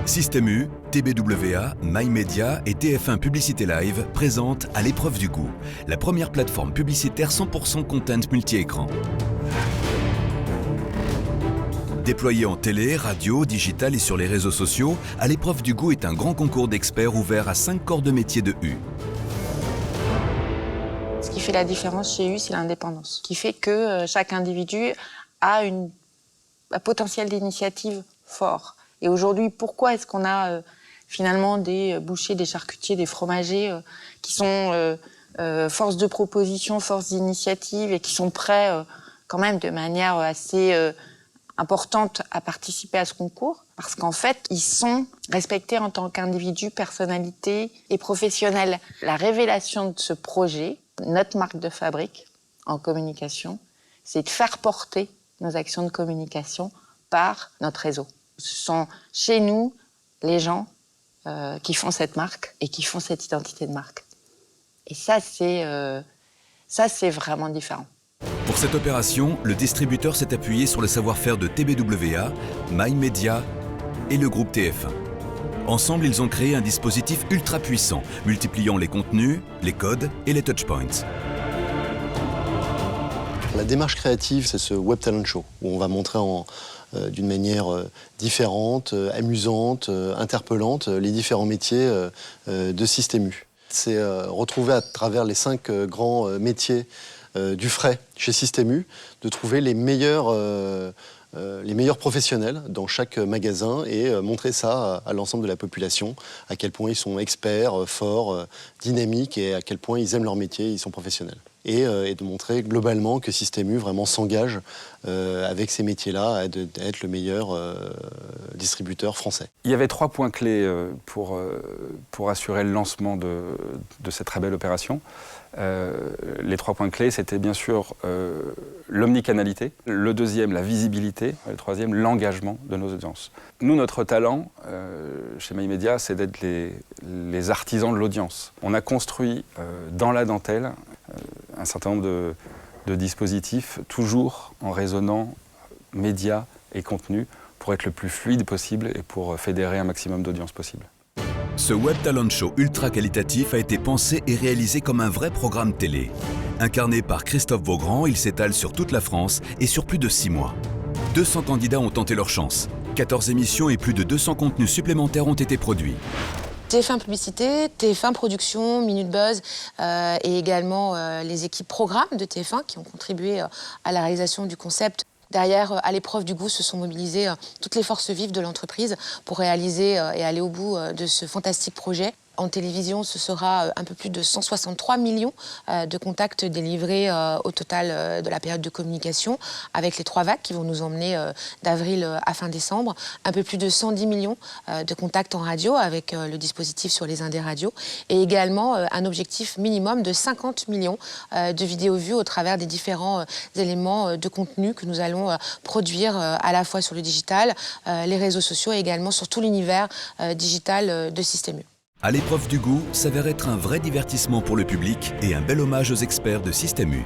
Système U, TBWA, MyMedia et TF1 Publicité Live présentent À l'épreuve du goût, la première plateforme publicitaire 100% content multi-écran. Déployé en télé, radio, digital et sur les réseaux sociaux, À l'épreuve du goût est un grand concours d'experts ouvert à 5 corps de métier de U. Ce qui fait la différence chez U, c'est l'indépendance, qui fait que chaque individu a un potentiel d'initiative fort. Et aujourd'hui, pourquoi est-ce qu'on a finalement des bouchers, des charcutiers, des fromagers qui sont force de proposition, force d'initiative et qui sont prêts quand même de manière assez importante à participer à ce concours? Parce qu'en fait, ils sont respectés en tant qu'individus, personnalités et professionnels. La révélation de ce projet, notre marque de fabrique en communication, c'est de faire porter nos actions de communication par notre réseau. Ce sont chez nous les gens qui font cette marque et qui font cette identité de marque. Et ça, c'est vraiment différent. Pour cette opération, le distributeur s'est appuyé sur le savoir-faire de TBWA, MyMedia et le groupe TF1. Ensemble, ils ont créé un dispositif ultra puissant, multipliant les contenus, les codes et les touchpoints. La démarche créative, c'est ce Web Talent Show, où on va montrer d'une manière différente, amusante, interpellante, les différents métiers de Système U. C'est retrouver à travers les 5 grands métiers du frais chez Système U, de trouver les meilleurs professionnels dans chaque magasin et montrer ça à l'ensemble de la population, à quel point ils sont experts, forts, dynamiques et à quel point ils aiment leur métier, ils sont professionnels. Et de montrer globalement que Système U vraiment s'engage avec ces métiers-là à être le meilleur distributeur français. Il y avait 3 points clés pour assurer le lancement de cette très belle opération. Les 3 points clés, c'était bien sûr l'omnicanalité, le deuxième, la visibilité, et le troisième, l'engagement de nos audiences. Nous, notre talent, chez MyMedia, c'est d'être les artisans de l'audience. On a construit dans la dentelle un certain nombre de dispositifs, toujours en raisonnant médias et contenu, pour être le plus fluide possible et pour fédérer un maximum d'audience possible. Ce Web Talent Show ultra qualitatif a été pensé et réalisé comme un vrai programme télé. Incarné par Christophe Beaugrand, il s'étale sur toute la France et sur plus de 6 mois. 200 candidats ont tenté leur chance. 14 émissions et plus de 200 contenus supplémentaires ont été produits. TF1 Publicité, TF1 Production, Minute Buzz et également les équipes programmes de TF1 qui ont contribué à la réalisation du concept. Derrière, à l'épreuve du goût, se sont mobilisées toutes les forces vives de l'entreprise pour réaliser et aller au bout de ce fantastique projet. En télévision, ce sera un peu plus de 163 millions de contacts délivrés au total de la période de communication, avec les 3 vagues qui vont nous emmener d'avril à fin décembre. Un peu plus de 110 millions de contacts en radio avec le dispositif sur les indés radio. Et également un objectif minimum de 50 millions de vidéos vues au travers des différents éléments de contenu que nous allons produire à la fois sur le digital, les réseaux sociaux et également sur tout l'univers digital de Système U. À l'épreuve du goût s'avère être un vrai divertissement pour le public et un bel hommage aux experts de Système U.